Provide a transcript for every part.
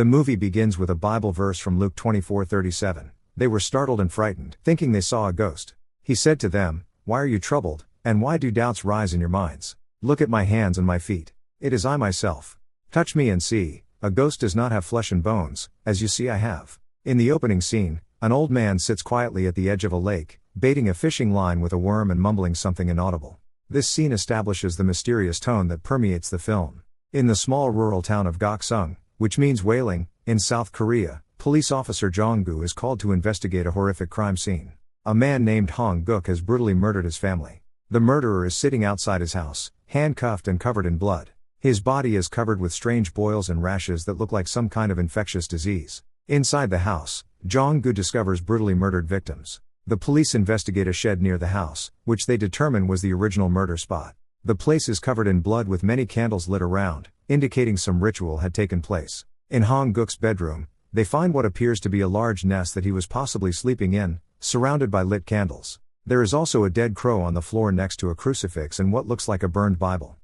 The movie begins with a Bible verse from Luke 24:37. They were startled and frightened, thinking they saw a ghost. He said to them, "Why are you troubled, and why do doubts rise in your minds? Look at my hands and my feet. It is I myself. Touch me and see, a ghost does not have flesh and bones, as you see I have." In the opening scene, an old man sits quietly at the edge of a lake, baiting a fishing line with a worm and mumbling something inaudible. This scene establishes the mysterious tone that permeates the film. In the small rural town of Goksung, which means Wailing, in South Korea, police officer Jong-goo is called to investigate a horrific crime scene. A man named Hong-guk has brutally murdered his family. The murderer is sitting outside his house, handcuffed and covered in blood. His body is covered with strange boils and rashes that look like some kind of infectious disease. Inside the house, Jong-goo discovers brutally murdered victims. The police investigate a shed near the house, which they determine was the original murder spot. The place is covered in blood with many candles lit around, indicating some ritual had taken place. In Hong-guk's bedroom, they find what appears to be a large nest that he was possibly sleeping in, surrounded by lit candles. There is also a dead crow on the floor next to a crucifix and what looks like a burned Bible.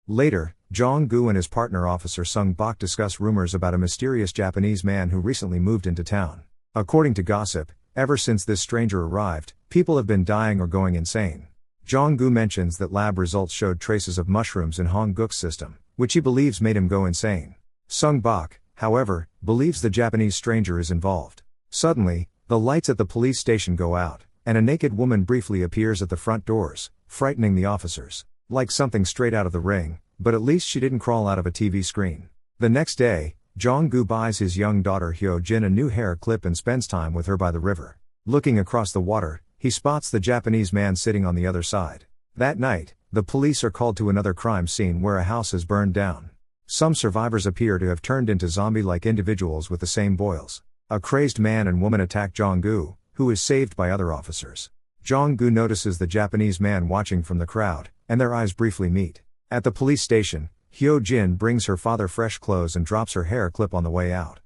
Later, Jong-goo and his partner officer Sung-bok discuss rumors about a mysterious Japanese man who recently moved into town. According to gossip, ever since this stranger arrived, people have been dying or going insane. Jong-goo mentions that lab results showed traces of mushrooms in Hong-guk's system, which he believes made him go insane. Sung-bok, however, believes the Japanese stranger is involved. Suddenly, the lights at the police station go out, and a naked woman briefly appears at the front doors, frightening the officers. Like something straight out of The Ring, but at least she didn't crawl out of a TV screen. The next day, Jong-goo buys his young daughter Hyo-jin a new hair clip and spends time with her by the river. Looking across the water, he spots the Japanese man sitting on the other side. That night, the police are called to another crime scene where a house has burned down. Some survivors appear to have turned into zombie-like individuals with the same boils. A crazed man and woman attack Jong-goo, who is saved by other officers. Jong-goo notices the Japanese man watching from the crowd, and their eyes briefly meet. At the police station, Hyo-jin brings her father fresh clothes and drops her hair clip on the way out.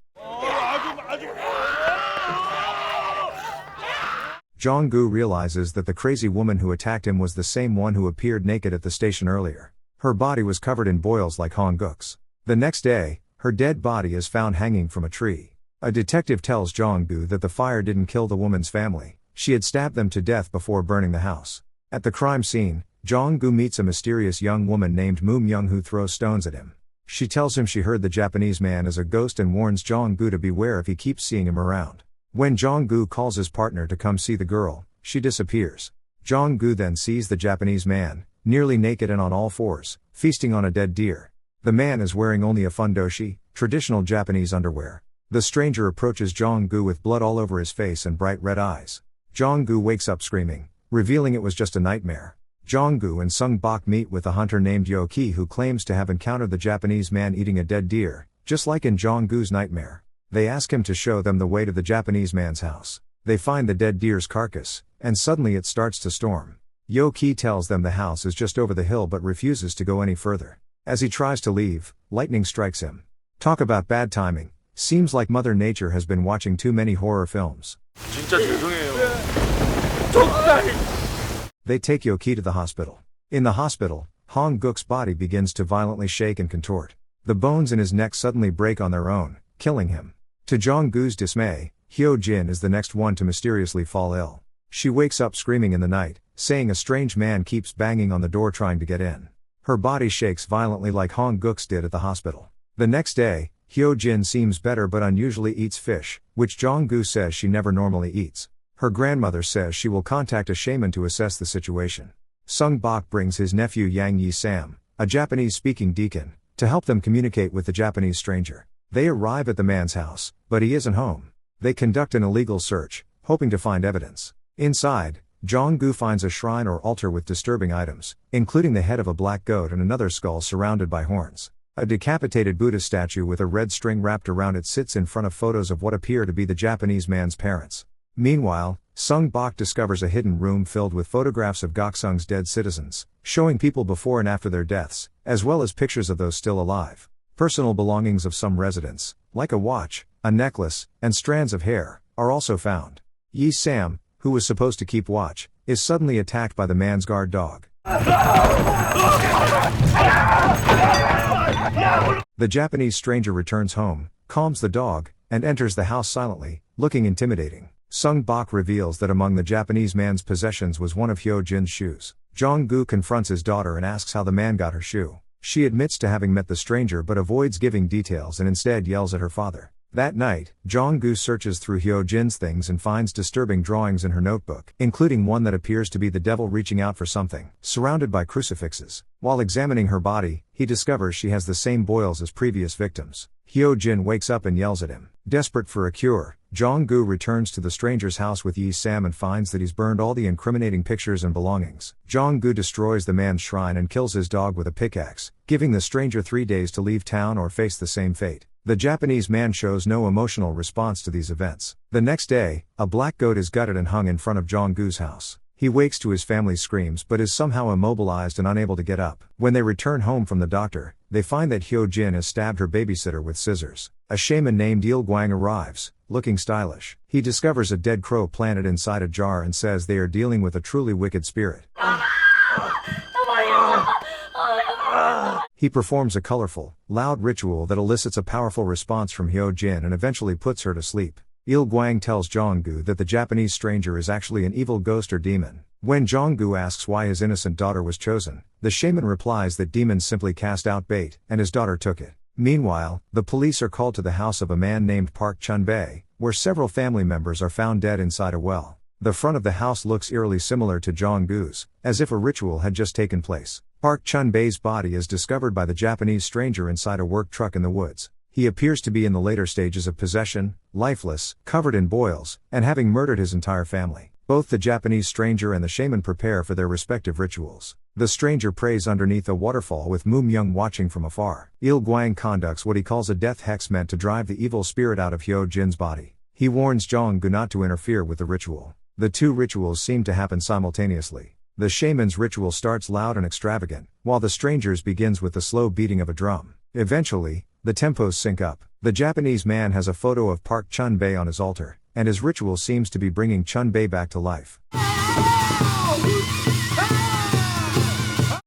Jong-goo realizes that the crazy woman who attacked him was the same one who appeared naked at the station earlier. Her body was covered in boils like Hong-guk's. The next day, her dead body is found hanging from a tree. A detective tells Jong-goo that the fire didn't kill the woman's family, she had stabbed them to death before burning the house. At the crime scene, Jong-goo meets a mysterious young woman named Moo-myung who throws stones at him. She tells him she heard the Japanese man is a ghost and warns Jong-goo to beware if he keeps seeing him around. When Jong-goo calls his partner to come see the girl, she disappears. Jong-goo then sees the Japanese man, nearly naked and on all fours, feasting on a dead deer. The man is wearing only a fundoshi, traditional Japanese underwear. The stranger approaches Jong-goo with blood all over his face and bright red eyes. Jong-goo wakes up screaming, revealing it was just a nightmare. Jong-goo and Sung-bok meet with a hunter named Yo-ki who claims to have encountered the Japanese man eating a dead deer, just like in Jong-goo's nightmare. They ask him to show them the way to the Japanese man's house. They find the dead deer's carcass, and suddenly it starts to storm. Yo-ki tells them the house is just over the hill but refuses to go any further. As he tries to leave, lightning strikes him. Talk about bad timing. Seems like Mother Nature has been watching too many horror films. They take Yo-ki to the hospital. In the hospital, Hong-guk's body begins to violently shake and contort. The bones in his neck suddenly break on their own, killing him. To Jong-goo's dismay, Hyo-jin is the next one to mysteriously fall ill. She wakes up screaming in the night, saying a strange man keeps banging on the door trying to get in. Her body shakes violently like Hong-guk's did at the hospital. The next day, Hyo-jin seems better but unusually eats fish, which Jong-goo says she never normally eats. Her grandmother says she will contact a shaman to assess the situation. Sung-bok brings his nephew Yang Yi-sam, a Japanese-speaking deacon, to help them communicate with the Japanese stranger. They arrive at the man's house, but he isn't home. They conduct an illegal search, hoping to find evidence. Inside, Jong-goo finds a shrine or altar with disturbing items, including the head of a black goat and another skull surrounded by horns. A decapitated Buddha statue with a red string wrapped around it sits in front of photos of what appear to be the Japanese man's parents. Meanwhile, Sung-bok discovers a hidden room filled with photographs of Goksung's dead citizens, showing people before and after their deaths, as well as pictures of those still alive. Personal belongings of some residents, like a watch, a necklace, and strands of hair, are also found. Yi-sam, who was supposed to keep watch, is suddenly attacked by the man's guard dog. The Japanese stranger returns home, calms the dog, and enters the house silently, looking intimidating. Sung-bak reveals that among the Japanese man's possessions was one of Hyo-jin's shoes. Jong-goo confronts his daughter and asks how the man got her shoe. She admits to having met the stranger but avoids giving details and instead yells at her father. That night, Jong-goo searches through Hyo-jin's things and finds disturbing drawings in her notebook, including one that appears to be the devil reaching out for something, surrounded by crucifixes. While examining her body, he discovers she has the same boils as previous victims. Hyo-jin wakes up and yells at him. Desperate for a cure, Jong-goo returns to the stranger's house with Yi-sam and finds that he's burned all the incriminating pictures and belongings. Jong-goo destroys the man's shrine and kills his dog with a pickaxe, giving the stranger 3 days to leave town or face the same fate. The Japanese man shows no emotional response to these events. The next day, a black goat is gutted and hung in front of Jong-goo's house. He wakes to his family's screams but is somehow immobilized and unable to get up. When they return home from the doctor, they find that Hyo-jin has stabbed her babysitter with scissors. A shaman named Il-gwang arrives, looking stylish. He discovers a dead crow planted inside a jar and says they are dealing with a truly wicked spirit. He performs a colorful, loud ritual that elicits a powerful response from Hyo-jin and eventually puts her to sleep. Il-gwang tells Jong-goo that the Japanese stranger is actually an evil ghost or demon. When Jong-goo asks why his innocent daughter was chosen, the shaman replies that demons simply cast out bait, and his daughter took it. Meanwhile, the police are called to the house of a man named Park Chun-bae, where several family members are found dead inside a well. The front of the house looks eerily similar to Jong-goo's, as if a ritual had just taken place. Park Chun-bae's body is discovered by the Japanese stranger inside a work truck in the woods. He appears to be in the later stages of possession, lifeless, covered in boils, and having murdered his entire family. Both the Japanese stranger and the shaman prepare for their respective rituals. The stranger prays underneath a waterfall with Moo-myung watching from afar. Il-gwang conducts what he calls a death hex meant to drive the evil spirit out of Hyo-jin's body. He warns Jong-goo not to interfere with the ritual. The two rituals seem to happen simultaneously. The shaman's ritual starts loud and extravagant, while the stranger's begins with the slow beating of a drum. Eventually, the tempos sync up. The Japanese man has a photo of Park Chun-bae on his altar, and his ritual seems to be bringing Chun-bae back to life.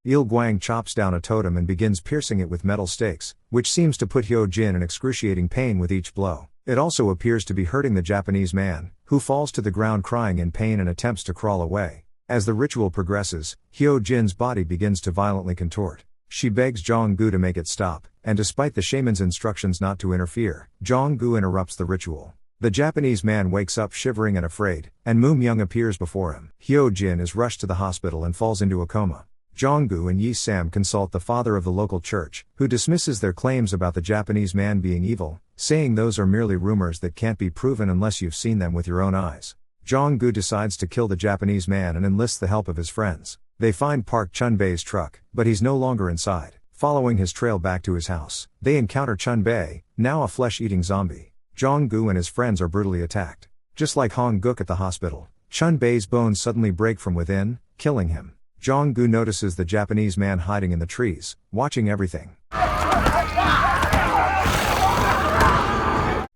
Il-gwang chops down a totem and begins piercing it with metal stakes, which seems to put Hyo-jin in excruciating pain with each blow. It also appears to be hurting the Japanese man, who falls to the ground crying in pain and attempts to crawl away. As the ritual progresses, Hyo-jin's body begins to violently contort. She begs Jong-goo to make it stop, and despite the shaman's instructions not to interfere, Jong-goo interrupts the ritual. The Japanese man wakes up shivering and afraid, and Moo-myung appears before him. Hyo-jin is rushed to the hospital and falls into a coma. Jong-goo and Yi-sam consult the father of the local church, who dismisses their claims about the Japanese man being evil, saying those are merely rumors that can't be proven unless you've seen them with your own eyes. Jong-goo decides to kill the Japanese man and enlists the help of his friends. They find Park Chun-bae's truck, but he's no longer inside. Following his trail back to his house, they encounter Chun-bae, now a flesh-eating zombie. Jong-goo and his friends are brutally attacked. Just like Hong-guk at the hospital, Chun-bae's bones suddenly break from within, killing him. Jong-goo notices the Japanese man hiding in the trees, watching everything.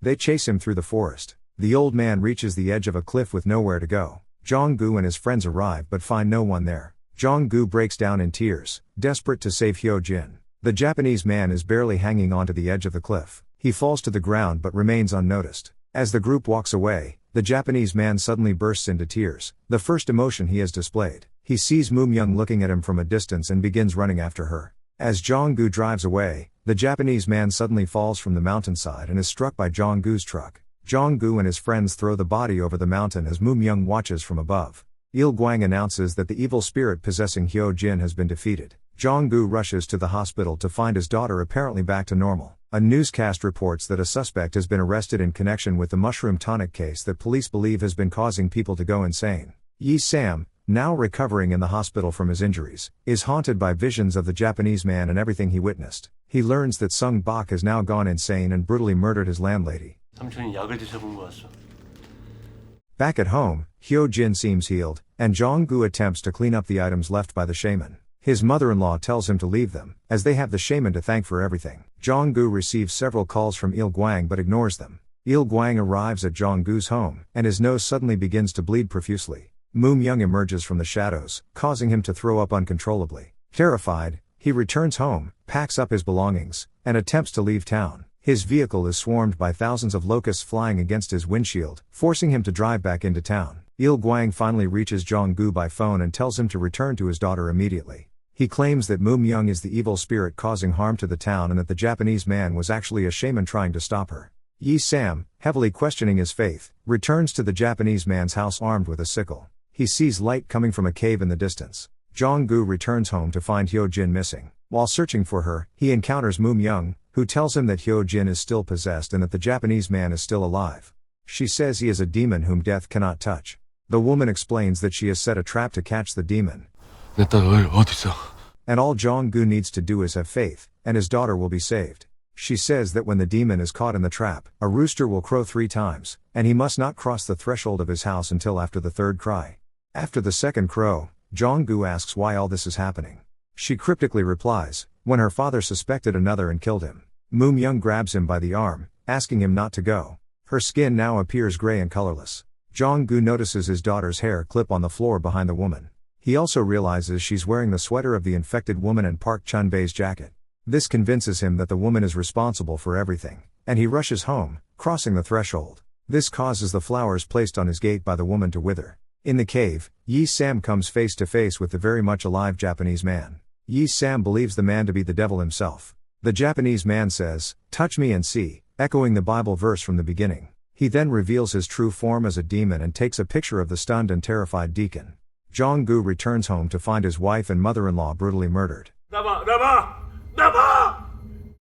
They chase him through the forest. The old man reaches the edge of a cliff with nowhere to go. Jong-goo and his friends arrive but find no one there. Jong-goo breaks down in tears, desperate to save Hyo-jin. The Japanese man is barely hanging onto the edge of the cliff. He falls to the ground but remains unnoticed. As the group walks away, the Japanese man suddenly bursts into tears, the first emotion he has displayed. He sees Moo-myung looking at him from a distance and begins running after her. As Jong-goo drives away, the Japanese man suddenly falls from the mountainside and is struck by Jong-goo's truck. Jong-goo and his friends throw the body over the mountain as Moo-myung watches from above. Il-gwang announces that the evil spirit possessing Hyo-jin has been defeated. Jong-goo rushes to the hospital to find his daughter apparently back to normal. A newscast reports that a suspect has been arrested in connection with the mushroom tonic case that police believe has been causing people to go insane. Yi-sam, now recovering in the hospital from his injuries, is haunted by visions of the Japanese man and everything he witnessed. He learns that Sung-bak has now gone insane and brutally murdered his landlady. Back at home, Hyo-jin seems healed, and Jong-goo attempts to clean up the items left by the shaman. His mother-in-law tells him to leave them, as they have the shaman to thank for everything. Jong-goo receives several calls from Il-gwang but ignores them. Il-gwang arrives at Jong-goo's home, and his nose suddenly begins to bleed profusely. Moo-myung emerges from the shadows, causing him to throw up uncontrollably. Terrified, He returns home, packs up his belongings, and attempts to leave town. His vehicle is swarmed by thousands of locusts flying against his windshield, forcing him to drive back into town. Il-gwang finally reaches Jong-goo by phone and tells him to return to his daughter immediately. He claims that Moo-myung is the evil spirit causing harm to the town and that the Japanese man was actually a shaman trying to stop her. Yi-sam, heavily questioning his faith, returns to the Japanese man's house armed with a sickle. He sees light coming from a cave in the distance. Jong-goo returns home to find Hyo-jin missing. While searching for her, he encounters Moo-myung, who tells him that Hyo-jin is still possessed and that the Japanese man is still alive. She says he is a demon whom death cannot touch. The woman explains that she has set a trap to catch the demon. And all Jong-goo needs to do is have faith, and his daughter will be saved. She says that when the demon is caught in the trap, a rooster will crow 3 times, and he must not cross the threshold of his house until after the 3rd cry. After the 2nd crow, Jong-goo asks why all this is happening. She cryptically replies, when her father suspected another and killed him. Moo-myung grabs him by the arm, asking him not to go. Her skin now appears gray and colorless. Jong-goo notices his daughter's hair clip on the floor behind the woman. He also realizes she's wearing the sweater of the infected woman and Park Chun-bae's jacket. This convinces him that the woman is responsible for everything, and he rushes home, crossing the threshold. This causes the flowers placed on his gate by the woman to wither. In the cave, Yi-sam comes face to face with the very much alive Japanese man. Yi-sam believes the man to be the devil himself. The Japanese man says, "Touch me and see," echoing the Bible verse from the beginning. He then reveals his true form as a demon and takes a picture of the stunned and terrified deacon. Jong-goo returns home to find his wife and mother-in-law brutally murdered.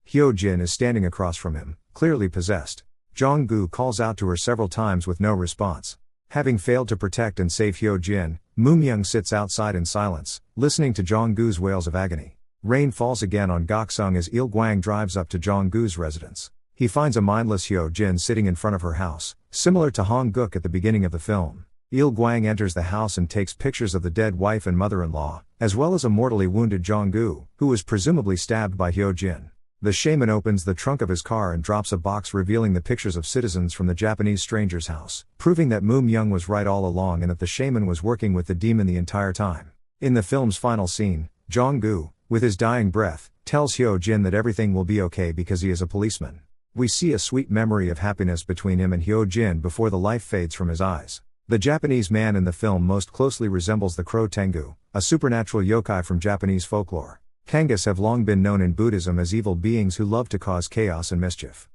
Hyo-jin is standing across from him, clearly possessed. Jong-goo calls out to her several times with no response. Having failed to protect and save Hyo-jin, Moo-myung sits outside in silence, listening to Jong-goo's wails of agony. Rain falls again on Goksung as Il-gwang drives up to Jong-goo's residence. He finds a mindless Hyo-jin sitting in front of her house, similar to Hong-guk at the beginning of the film. Il-gwang enters the house and takes pictures of the dead wife and mother-in-law, as well as a mortally wounded Jong-goo, who was presumably stabbed by Hyo-jin. The shaman opens the trunk of his car and drops a box revealing the pictures of citizens from the Japanese stranger's house, proving that Moo-myung was right all along and that the shaman was working with the demon the entire time. In the film's final scene, Jong-goo, with his dying breath, tells Hyo-jin that everything will be okay because he is a policeman. We see a sweet memory of happiness between him and Hyo-jin before the life fades from his eyes. The Japanese man in the film most closely resembles the crow Tengu, a supernatural yokai from Japanese folklore. Tengus have long been known in Buddhism as evil beings who love to cause chaos and mischief.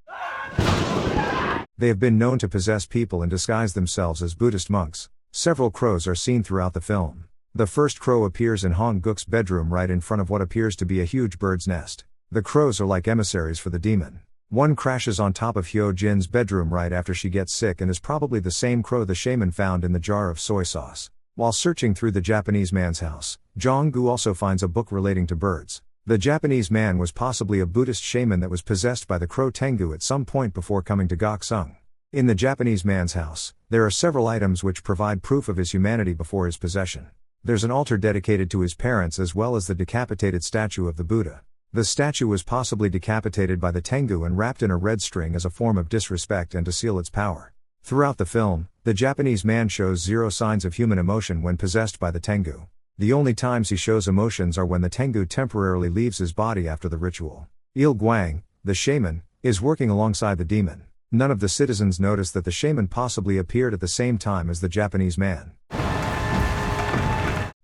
They have been known to possess people and disguise themselves as Buddhist monks. Several crows are seen throughout the film. The first crow appears in Hong-guk's bedroom right in front of what appears to be a huge bird's nest. The crows are like emissaries for the demon. One crashes on top of Hyo-jin's bedroom right after she gets sick and is probably the same crow the shaman found in the jar of soy sauce. While searching through the Japanese man's house, Jong-goo also finds a book relating to birds. The Japanese man was possibly a Buddhist shaman that was possessed by the crow Tengu at some point before coming to Goksung. In the Japanese man's house, there are several items which provide proof of his humanity before his possession. There's an altar dedicated to his parents as well as the decapitated statue of the Buddha. The statue was possibly decapitated by the Tengu and wrapped in a red string as a form of disrespect and to seal its power. Throughout the film, the Japanese man shows zero signs of human emotion when possessed by the Tengu. The only times he shows emotions are when the Tengu temporarily leaves his body after the ritual. Il-gwang, the shaman, is working alongside the demon. None of the citizens notice that the shaman possibly appeared at the same time as the Japanese man.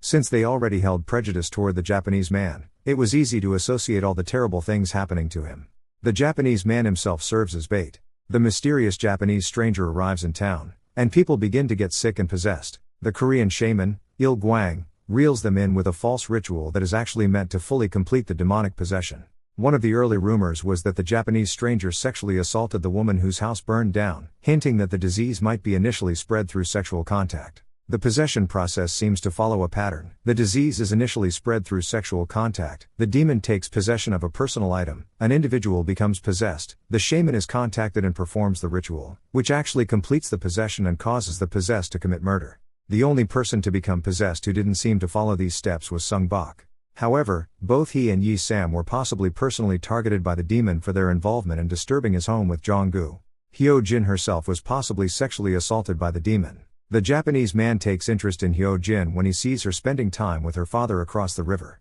Since they already held prejudice toward the Japanese man, it was easy to associate all the terrible things happening to him. The Japanese man himself serves as bait. The mysterious Japanese stranger arrives in town, and people begin to get sick and possessed. The Korean shaman, Il-gwang, reels them in with a false ritual that is actually meant to fully complete the demonic possession. One of the early rumors was that the Japanese stranger sexually assaulted the woman whose house burned down, hinting that the disease might be initially spread through sexual contact. The possession process seems to follow a pattern. The disease is initially spread through sexual contact, the demon takes possession of a personal item, an individual becomes possessed, the shaman is contacted and performs the ritual, which actually completes the possession and causes the possessed to commit murder. The only person to become possessed who didn't seem to follow these steps was Sung-bok. However, both he and Yi-sam were possibly personally targeted by the demon for their involvement in disturbing his home with Jong-goo. Hyo-jin herself was possibly sexually assaulted by the demon. The Japanese man takes interest in Hyo-jin when he sees her spending time with her father across the river.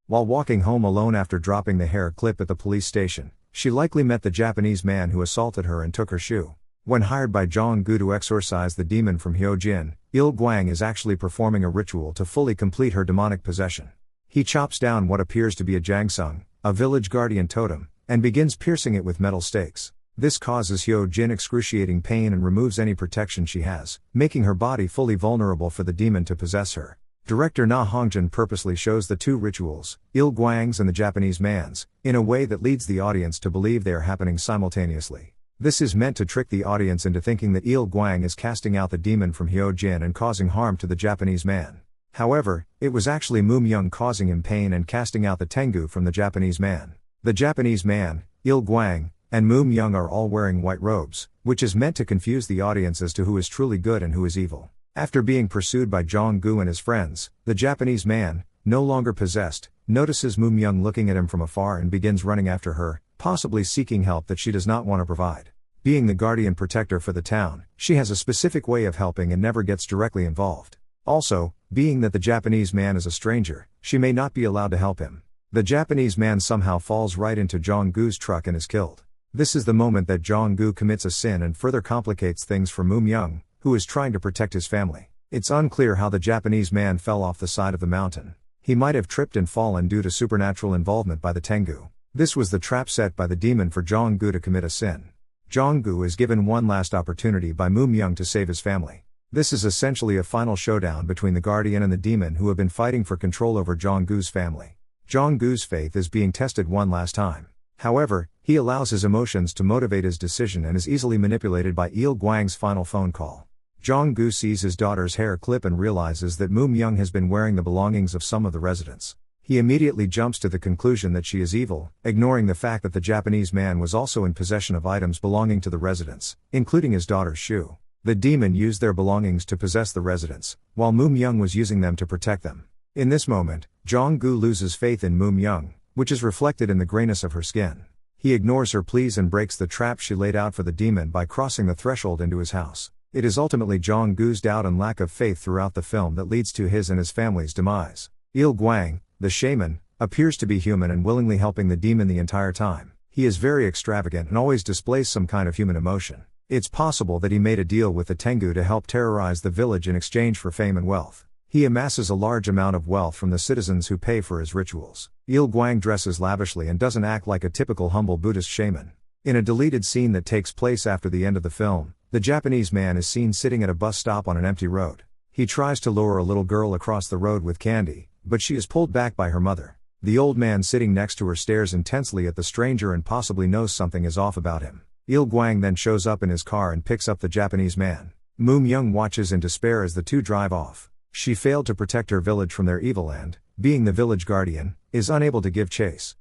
While walking home alone after dropping the hair clip at the police station, she likely met the Japanese man who assaulted her and took her shoe. When hired by Jong-goo to exorcise the demon from Hyo-jin, Il-gwang is actually performing a ritual to fully complete her demonic possession. He chops down what appears to be a Goksung, a village guardian totem, and begins piercing it with metal stakes. This causes Hyo-jin excruciating pain and removes any protection she has, making her body fully vulnerable for the demon to possess her. Director Na Hong-jin purposely shows the two rituals, Il-gwang's and the Japanese man's, in a way that leads the audience to believe they are happening simultaneously. This is meant to trick the audience into thinking that Il-gwang is casting out the demon from Hyo-jin and causing harm to the Japanese man. However, it was actually Moo-myung causing him pain and casting out the tengu from the Japanese man. The Japanese man, Il-gwang, and Moo-myung are all wearing white robes, which is meant to confuse the audience as to who is truly good and who is evil. After being pursued by Jong-goo and his friends, the Japanese man, no longer possessed, notices Moo-myung looking at him from afar and begins running after her, possibly seeking help that she does not want to provide. Being the guardian protector for the town, she has a specific way of helping and never gets directly involved. Also, being that the Japanese man is a stranger, she may not be allowed to help him. The Japanese man somehow falls right into Jong-goo's truck and is killed. This is the moment that Jong-goo commits a sin and further complicates things for Moo-myung, who is trying to protect his family. It's unclear how the Japanese man fell off the side of the mountain. He might have tripped and fallen due to supernatural involvement by the tengu. This was the trap set by the demon for Jong-goo to commit a sin. Jong-goo is given one last opportunity by Moo-myung to save his family. This is essentially a final showdown between the guardian and the demon who have been fighting for control over Jong-goo's family. Jong-goo's faith is being tested one last time. However, he allows his emotions to motivate his decision and is easily manipulated by Il-gwang's final phone call. Jong-goo sees his daughter's hair clip and realizes that Moo-myung has been wearing the belongings of some of the residents. He immediately jumps to the conclusion that she is evil, ignoring the fact that the Japanese man was also in possession of items belonging to the residents, including his daughter's shoe. The demon used their belongings to possess the residents, while Moo-myung was using them to protect them. In this moment, Jong-goo loses faith in Moo-myung, which is reflected in the grayness of her skin. He ignores her pleas and breaks the trap she laid out for the demon by crossing the threshold into his house. It is ultimately Jong-goo's doubt and lack of faith throughout the film that leads to his and his family's demise. Il-gwang, the shaman, appears to be human and willingly helping the demon the entire time. He is very extravagant and always displays some kind of human emotion. It's possible that he made a deal with the tengu to help terrorize the village in exchange for fame and wealth. He amasses a large amount of wealth from the citizens who pay for his rituals. Il-gwang dresses lavishly and doesn't act like a typical humble Buddhist shaman. In a deleted scene that takes place after the end of the film, the Japanese man is seen sitting at a bus stop on an empty road. He tries to lure a little girl across the road with candy, but she is pulled back by her mother. The old man sitting next to her stares intensely at the stranger and possibly knows something is off about him. Il-gwang then shows up in his car and picks up the Japanese man. Moo-myung watches in despair as the two drive off. She failed to protect her village from their evil and, being the village guardian, is unable to give chase.